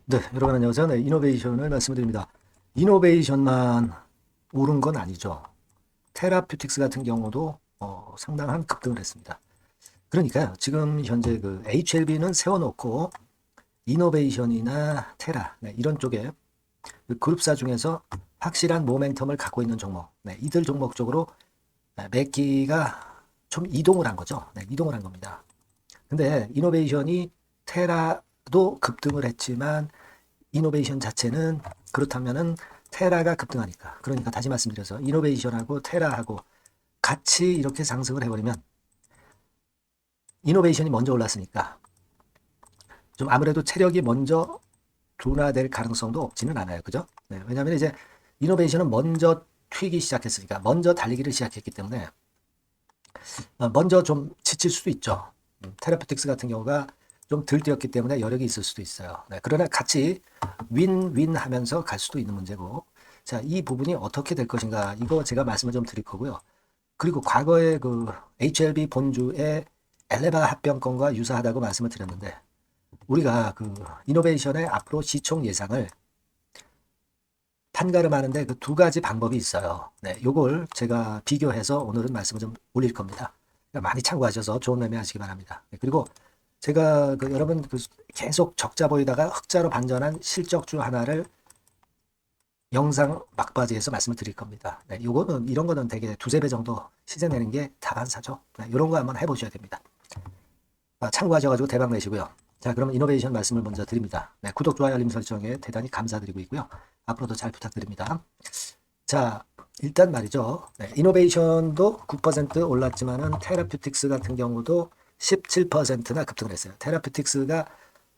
네, 여러분 안녕하세요. 네, 이노베이션을 말씀드립니다. 이노베이션만 오른 건 아니죠. 테라퓨틱스 같은 경우도 상당한 급등을 했습니다. 그러니까요, 지금 현재 그 HLB는 세워놓고 이노베이션이나 테라 이런 쪽에 그 그룹사 중에서 확실한 모멘텀을 갖고 있는 종목, 이들 종목 쪽으로 매기가 좀 이동을 한 거죠. 이동을 한 겁니다. 근데 이노베이션이 테라도 급등을 했지만 이노베이션 자체는 그렇다면은 테라가 급등하니까 그러니까 다시 말씀드려서 이노베이션하고 테라하고 같이 이렇게 상승을 해버리면 이노베이션이 먼저 올랐으니까 좀 아무래도 체력이 먼저 둔화될 가능성도 없지는 않아요. 그죠? 네, 왜냐하면 이제 이노베이션은 먼저 튀기 시작했으니까 먼저 달리기를 시작했기 때문에 먼저 좀 지칠 수도 있죠. 테라피틱스 같은 경우가 좀 덜 뛰었기 때문에 여력이 있을 수도 있어요. 네, 그러나 같이 윈윈 하면서 갈 수도 있는 문제고, 자, 이 부분이 어떻게 될 것인가, 이거 제가 말씀을 좀 드릴 거고요. 그리고 과거에 그 HLB 본주의 엘레바 합병권과 유사하다고 말씀을 드렸는데, 우리가 그 이노베이션의 앞으로 시총 예상을 판가름하는데 그 두 가지 방법이 있어요. 네, 요걸 제가 비교해서 오늘은 말씀을 좀 올릴 겁니다. 그러니까 많이 참고하셔서 좋은 매매하시기 바랍니다. 네, 그리고 제가 그 여러분 그 계속 적자 보이다가 흑자로 반전한 실적주 하나를 영상 막바지에서 말씀을 드릴 겁니다. 네, 요거는 이런 거는 되게 두세 배 정도 시세 내는 게 다반사죠. 네, 이런 거 한번 해보셔야 됩니다. 참고하셔가지고 대박 내시고요. 자, 그러면 이노베이션 말씀을 먼저 드립니다. 네, 구독, 좋아요, 알림 설정에 대단히 감사드리고 있고요. 앞으로도 잘 부탁드립니다. 자, 일단 말이죠. 네, 이노베이션도 9% 올랐지만은 테라퓨틱스 같은 경우도 17%나 급등을 했어요. 테라퓨틱스가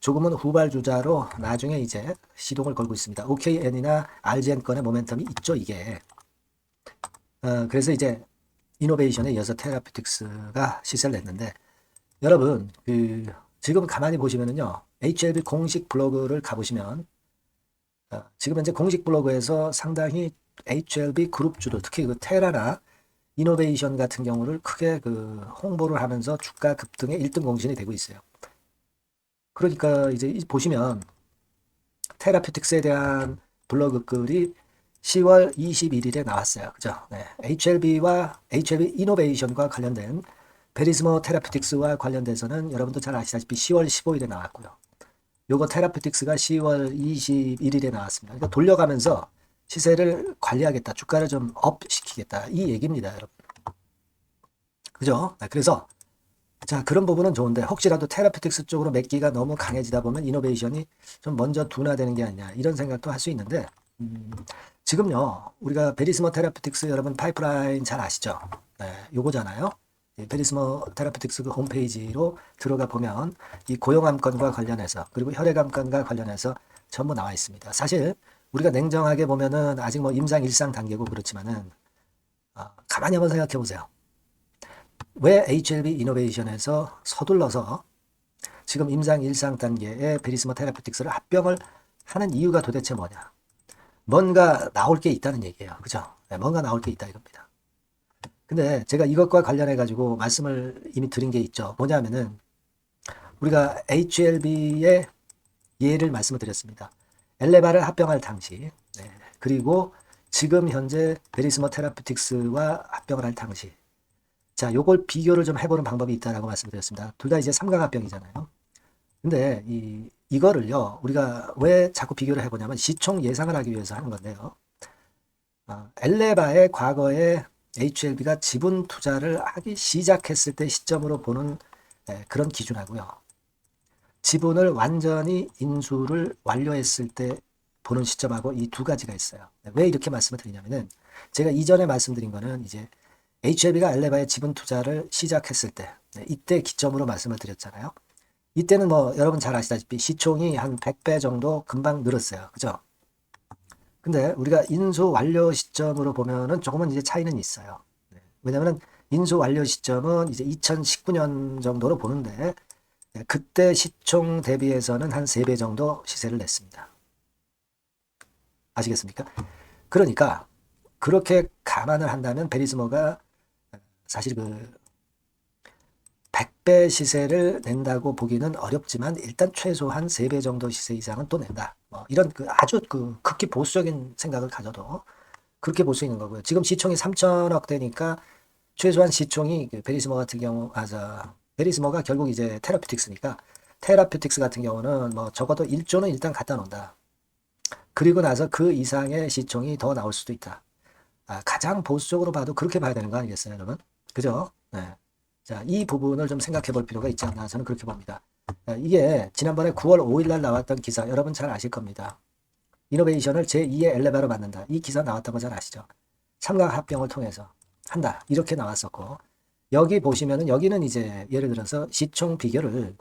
조금은 후발주자로 나중에 이제 시동을 걸고 있습니다. OKN이나 RGN 건의 모멘텀이 있죠, 이게. 그래서 이제 이노베이션에 이어서 테라퓨틱스가 시세를 냈는데, 여러분, 지금 가만히 보시면은요, HLB 공식 블로그를 가보시면, 지금 현재 공식 블로그에서 상당히 HLB 그룹주들, 특히 그 테라나 이노베이션 같은 경우를 크게 그 홍보를 하면서 주가 급등의 1등 공신이 되고 있어요. 그러니까 이제 보시면 테라퓨틱스에 대한 블로그 글이 10월 21일에 나왔어요. 그죠? 네. HLB와 HLB 이노베이션과 관련된 베리스모 테라퓨틱스와 관련돼서는 여러분도 잘 아시다시피 10월 15일에 나왔고요. 요거 테라퓨틱스가 10월 21일에 나왔습니다. 그러니까 돌려가면서 시세를 관리하겠다. 주가를 좀 업 시키겠다. 이 얘기입니다, 여러분. 그죠? 네, 그래서 자, 그런 부분은 좋은데 혹시라도 테라피틱스 쪽으로 맥기가 너무 강해지다 보면 이노베이션이 좀 먼저 둔화되는 게 아니냐 이런 생각도 할 수 있는데 지금요 우리가 베리스모 테라피틱스 여러분 파이프라인 잘 아시죠? 네, 요거잖아요. 베리스모 테라피틱스 그 홈페이지로 들어가 보면 이 고용암건과 관련해서 그리고 혈액암건과 관련해서 전부 나와 있습니다. 사실 우리가 냉정하게 보면은 아직 뭐 임상 1상 단계고 그렇지만은 가만히 한번 생각해 보세요. 왜 HLB 이노베이션에서 서둘러서 지금 임상 1상 단계의 베리스모 테라피틱스를 합병을 하는 이유가 도대체 뭐냐? 뭔가 나올 게 있다는 얘기예요. 그죠? 네, 뭔가 나올 게 있다 이겁니다. 근데 제가 이것과 관련해 가지고 말씀을 이미 드린 게 있죠. 뭐냐면은 우리가 HLB의 예를 말씀을 드렸습니다. 엘레바를 합병할 당시, 네, 그리고 지금 현재 베리스모 테라피틱스와 합병을 할 당시, 자, 요걸 비교를 좀 해보는 방법이 있다라고 말씀드렸습니다. 둘 다 이제 삼각합병이잖아요. 근데 이거를요, 우리가 왜 자꾸 비교를 해보냐면 시총 예상을 하기 위해서 하는 건데요. 엘레바의 과거에 HLB가 지분 투자를 하기 시작했을 때 시점으로 보는 그런 기준하고요. 지분을 완전히 인수를 완료했을 때 보는 시점하고 이 두 가지가 있어요. 왜 이렇게 말씀을 드리냐면은 제가 이전에 말씀드린 거는 이제 HLB가 엘레바의 지분 투자를 시작했을 때 이때 기점으로 말씀을 드렸잖아요. 이때는 뭐 여러분 잘 아시다시피 시총이 한 100배 정도 금방 늘었어요. 그죠? 근데 우리가 인수 완료 시점으로 보면은 조금은 이제 차이는 있어요. 왜냐면은 인수 완료 시점은 이제 2019년 정도로 보는데 그때 시총 대비해서는 한 3배 정도 시세를 냈습니다. 아시겠습니까? 그러니까 그렇게 감안을 한다면 베리스모가 사실 그 100배 시세를 낸다고 보기는 어렵지만 일단 최소한 3배 정도 시세 이상은 또 낸다. 이런 그 아주 그 극히 보수적인 생각을 가져도 그렇게 볼 수 있는 거고요. 지금 시총이 3천억 되니까 최소한 시총이 그 베리스모 같은 경우, 베리스모가 결국 이제 테라퓨틱스니까 테라퓨틱스 같은 경우는 뭐 적어도 1조는 일단 갖다 놓는다. 그리고 나서 그 이상의 시총이 더 나올 수도 있다. 가장 보수적으로 봐도 그렇게 봐야 되는 거 아니겠어요, 여러분? 그죠? 네. 자, 이 부분을 좀 생각해 볼 필요가 있지 않나 저는 그렇게 봅니다. 이게 지난번에 9월 5일 날 나왔던 기사 여러분 잘 아실 겁니다. 이노베이션을 제2의 엘레바로 만든다. 이 기사 나왔던 거 잘 아시죠? 삼각합병을 통해서 한다. 이렇게 나왔었고 여기 보시면은 여기는 이제 예를 들어서 시총 비교를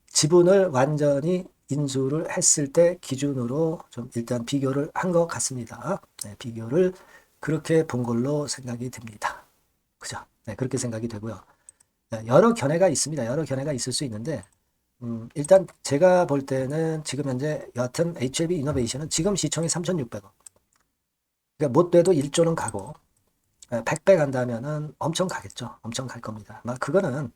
지분을 완전히 인수를 했을 때 기준으로 좀 일단 비교를 한 것 같습니다. 네, 비교를 그렇게 본 걸로 생각이 됩니다. 그죠? 네, 그렇게 생각이 되고요. 여러 견해가 있습니다. 여러 견해가 있을 수 있는데 일단 제가 볼 때는 지금 현재 여하튼 HLB 이노베이션은 지금 시총이 3,600억. 그러니까 못 돼도 1조는 가고 100배 간다면은 엄청 가겠죠. 엄청 갈 겁니다. 막 그거는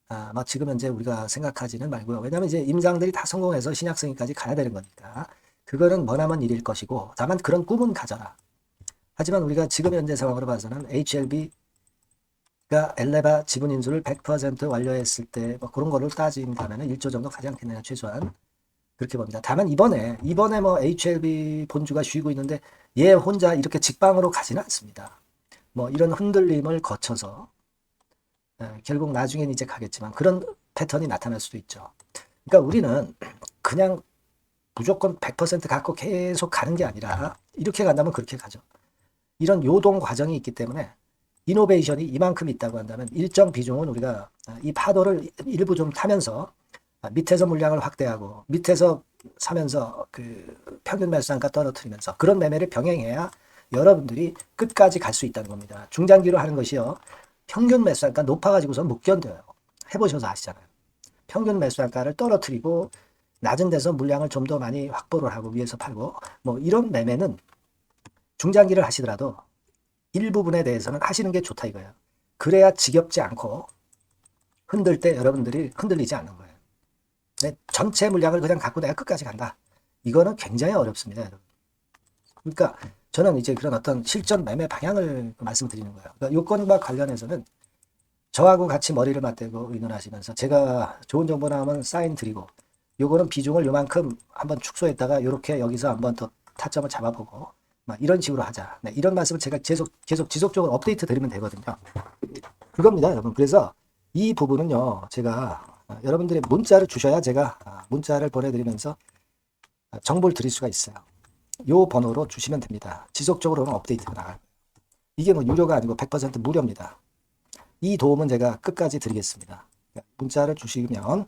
막 지금 현재 우리가 생각하지는 말고요. 왜냐하면 이제 임상들이 다 성공해서 신약 승인까지 가야 되는 거니까 그거는 머나먼 일일 것이고 다만 그런 꿈은 가져라. 하지만 우리가 지금 현재 상황으로 봐서는 HLB가 엘레바 지분 인수를 100% 완료했을 때 뭐 그런 거를 따진다면 1조 정도 가지 않겠느냐 최소한 그렇게 봅니다. 다만 이번에 뭐 HLB 본주가 쉬고 있는데 얘 혼자 이렇게 직방으로 가지는 않습니다. 뭐 이런 흔들림을 거쳐서 결국 나중엔 이제 가겠지만 그런 패턴이 나타날 수도 있죠. 그러니까 우리는 그냥 무조건 100% 갖고 계속 가는 게 아니라 이렇게 간다면 그렇게 가죠. 이런 요동 과정이 있기 때문에 이노베이션이 이만큼 있다고 한다면 일정 비중은 우리가 이 파도를 일부 좀 타면서 밑에서 물량을 확대하고 밑에서 사면서 그 평균 매수단가 떨어뜨리면서 그런 매매를 병행해야 여러분들이 끝까지 갈 수 있다는 겁니다. 중장기로 하는 것이요. 평균 매수단가 높아가지고서 못 견뎌요. 해보셔서 아시잖아요. 평균 매수단가를 떨어뜨리고 낮은 데서 물량을 좀 더 많이 확보를 하고 위에서 팔고 뭐 이런 매매는 중장기를 하시더라도 일부분에 대해서는 하시는 게 좋다 이거예요. 그래야 지겹지 않고 흔들 때 여러분들이 흔들리지 않는 거예요. 전체 물량을 그냥 갖고 내가 끝까지 간다. 이거는 굉장히 어렵습니다, 여러분. 그러니까 저는 이제 그런 어떤 실전 매매 방향을 말씀드리는 거예요. 그러니까 요건과 관련해서는 저하고 같이 머리를 맞대고 의논하시면서 제가 좋은 정보 나오면 사인 드리고 요거는 비중을 요만큼 한번 축소했다가 요렇게 여기서 한번 더 타점을 잡아보고 막 이런 식으로 하자. 네, 이런 말씀을 제가 계속 지속적으로 업데이트 드리면 되거든요. 그겁니다, 여러분. 그래서 이 부분은요, 제가 여러분들이 문자를 주셔야 제가 문자를 보내드리면서 정보를 드릴 수가 있어요. 요 번호로 주시면 됩니다. 지속적으로는 업데이트가 나가요. 이게 뭐 유료가 아니고 100% 무료입니다. 이 도움은 제가 끝까지 드리겠습니다. 문자를 주시면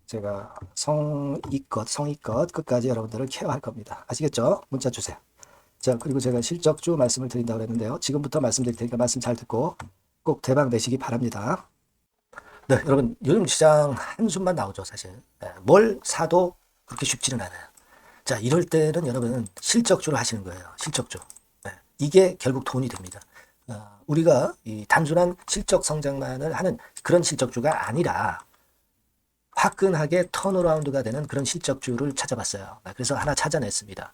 제가 성의껏 끝까지 여러분들을 케어할 겁니다. 아시겠죠? 문자 주세요. 자, 그리고 제가 실적주 말씀을 드린다고 했는데요. 지금부터 말씀드릴 테니까 말씀 잘 듣고 꼭 대박 내시기 바랍니다. 네, 여러분 요즘 시장 한숨만 나오죠, 사실. 뭘 사도 그렇게 쉽지는 않아요. 자, 이럴 때는 여러분 실적주를 하시는 거예요. 실적주. 이게 결국 돈이 됩니다. 우리가 이 단순한 실적 성장만을 하는 그런 실적주가 아니라 화끈하게 턴어라운드가 되는 그런 실적주를 찾아봤어요. 그래서 하나 찾아냈습니다.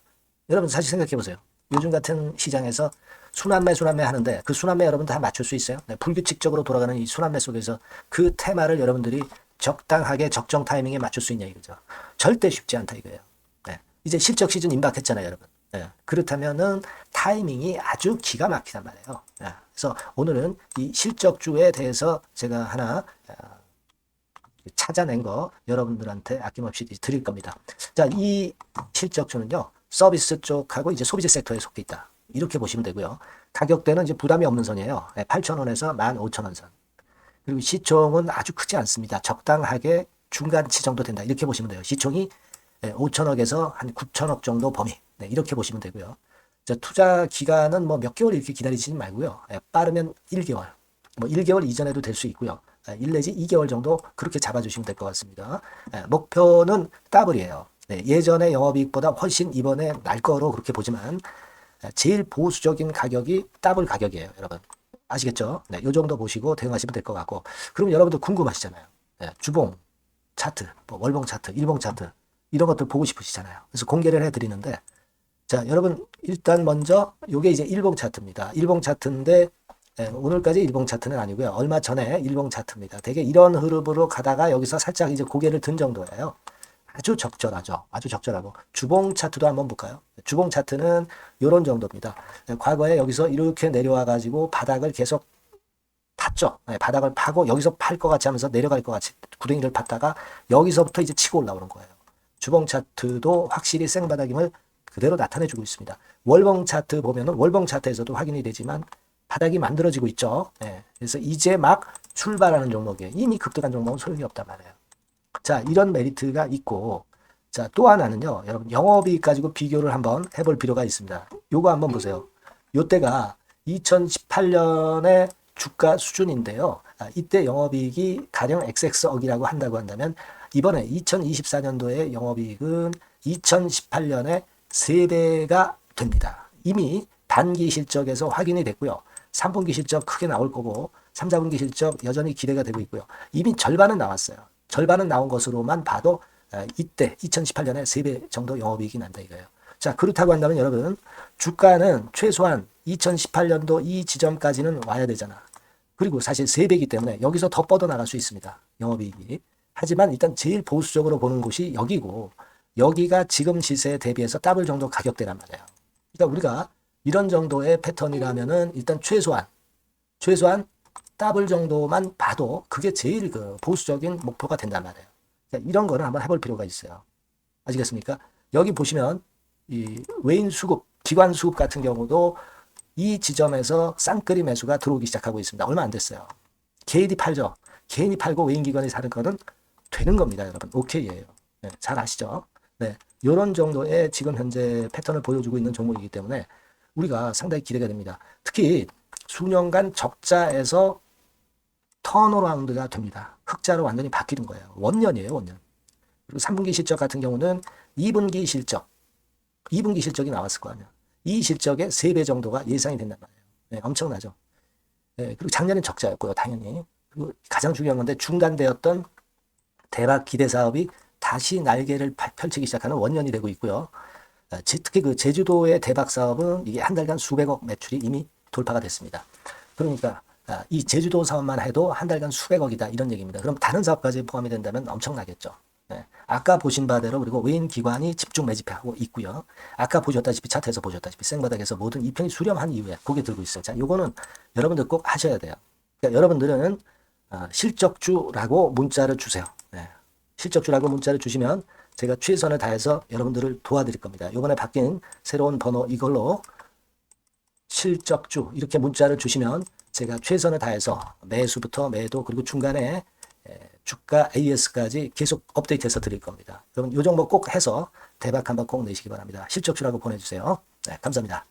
여러분 사실 생각해 보세요. 요즘 같은 시장에서 순환매 하는데 그 순환매 여러분 다 맞출 수 있어요? 불규칙적으로 돌아가는 이 순환매 속에서 그 테마를 여러분들이 적당하게 적정 타이밍에 맞출 수 있냐 이거죠. 절대 쉽지 않다 이거예요. 이제 실적 시즌 임박했잖아요, 여러분. 그렇다면은 타이밍이 아주 기가 막히단 말이에요. 그래서 오늘은 이 실적주에 대해서 제가 하나 찾아낸 거 여러분들한테 아낌없이 드릴 겁니다. 자, 이 실적주는요, 서비스 쪽하고 이제 소비재 섹터에 속해 있다. 이렇게 보시면 되고요. 가격대는 이제 부담이 없는 선이에요. 8,000원에서 15,000원 선. 그리고 시총은 아주 크지 않습니다. 적당하게 중간치 정도 된다. 이렇게 보시면 돼요. 시총이 5천억에서 한 9천억 정도 범위. 네, 이렇게 보시면 되고요. 자, 투자 기간은 뭐 몇 개월 이렇게 기다리지 말고요. 빠르면 1개월. 뭐 1개월 이전에도 될 수 있고요. 1 내지 2개월 정도 그렇게 잡아주시면 될 것 같습니다. 목표는 더블이에요. 네, 예전의 영업이익보다 훨씬 이번에 날 거로 그렇게 보지만 제일 보수적인 가격이 더블 가격이에요, 여러분. 아시겠죠? 네, 요 정도 보시고 대응하시면 될 것 같고. 그럼 여러분들 궁금하시잖아요. 주봉 차트, 뭐 월봉 차트, 일봉 차트. 이런 것들 보고 싶으시잖아요. 그래서 공개를 해드리는데, 자, 여러분 일단 먼저 요게 이제 일봉 차트입니다. 일봉 차트인데 오늘까지 일봉 차트는 아니고요. 얼마 전에 일봉 차트입니다. 되게 이런 흐름으로 가다가 여기서 살짝 이제 고개를 든 정도예요. 아주 적절하죠. 아주 적절하고. 주봉 차트도 한번 볼까요? 주봉 차트는 이런 정도입니다. 과거에 여기서 이렇게 내려와 가지고 바닥을 계속 팠죠. 바닥을 파고 여기서 팔 것 같이 하면서 내려갈 것 같이 구덩이를 팠다가 여기서부터 이제 치고 올라오는 거예요. 주봉 차트도 확실히 생바닥임을 그대로 나타내주고 있습니다. 월봉 차트 보면은 월봉 차트에서도 확인이 되지만 바닥이 만들어지고 있죠. 그래서 이제 막 출발하는 종목이에요. 이미 급등한 종목은 소용이 없단 말이에요. 자, 이런 메리트가 있고, 자, 또 하나는요, 여러분, 영업이익 가지고 비교를 한번 해볼 필요가 있습니다. 요거 한번 보세요. 요때가 2018년의 주가 수준인데요. 이때 영업이익이 가령 XX억이라고 한다고 한다면, 이번에 2024년도의 영업이익은 2018년에 3배가 됩니다. 이미 단기 실적에서 확인이 됐고요. 3분기 실적 크게 나올 거고, 3, 4분기 실적 여전히 기대가 되고 있고요. 이미 절반은 나왔어요. 절반은 나온 것으로만 봐도 이때 2018년에 3배 정도 영업이익이 난다 이거예요. 자, 그렇다고 한다면 여러분 주가는 최소한 2018년도 이 지점까지는 와야 되잖아. 그리고 사실 3배이기 때문에 여기서 더 뻗어나갈 수 있습니다. 영업이익이. 하지만 일단 제일 보수적으로 보는 곳이 여기고 여기가 지금 시세에 대비해서 더블 정도 가격대란 말이에요. 그러니까 우리가 이런 정도의 패턴이라면은 일단 최소한 더블 정도만 봐도 그게 제일 그 보수적인 목표가 된단 말이에요. 그러니까 이런 거는 한번 해볼 필요가 있어요. 아시겠습니까? 여기 보시면 이 외인 수급, 기관 수급 같은 경우도 이 지점에서 쌍끌이 매수가 들어오기 시작하고 있습니다. 얼마 안 됐어요. 개인이 팔죠. 개인이 팔고 외인 기관이 사는 거는 되는 겁니다, 여러분. 오케이예요. 네, 잘 아시죠? 네, 이런 정도의 지금 현재 패턴을 보여주고 있는 종목이기 때문에 우리가 상당히 기대가 됩니다. 특히 수년간 적자에서 턴어라운드가 됩니다. 흑자로 완전히 바뀌는 거예요. 원년이에요, 원년. 그리고 3분기 실적 같은 경우는 2분기 실적이 나왔을 거 아니야. 이 실적의 3배 정도가 예상이 된단 말이에요. 네, 엄청나죠. 네, 그리고 작년엔 적자였고요, 당연히. 그리고 가장 중요한 건데 중단되었던 대박 기대 사업이 다시 날개를 펼치기 시작하는 원년이 되고 있고요. 특히 그 제주도의 대박 사업은 이게 한 달간 수백억 매출이 이미 돌파가 됐습니다. 그러니까 이 제주도 사업만 해도 한 달간 수백억이다 이런 얘기입니다. 그럼 다른 사업까지 포함이 된다면 엄청나겠죠. 네. 아까 보신 바대로 그리고 외인 기관이 집중 매집하고 있고요. 아까 보셨다시피 차트에서 보셨다시피 생바닥에서 모든 이평이 수렴한 이후에 고개 들고 있어요. 자, 요거는 여러분들 꼭 하셔야 돼요. 그러니까 여러분들은 실적주라고 문자를 주세요. 네. 실적주라고 문자를 주시면 제가 최선을 다해서 여러분들을 도와드릴 겁니다. 요번에 바뀐 새로운 번호 이걸로 실적주 이렇게 문자를 주시면 제가 최선을 다해서 매수부터 매도 그리고 중간에 주가 AS까지 계속 업데이트해서 드릴 겁니다. 여러분 이 종목 꼭 해서 대박 한번 꼭 내시기 바랍니다. 실적주라고 보내주세요. 네, 감사합니다.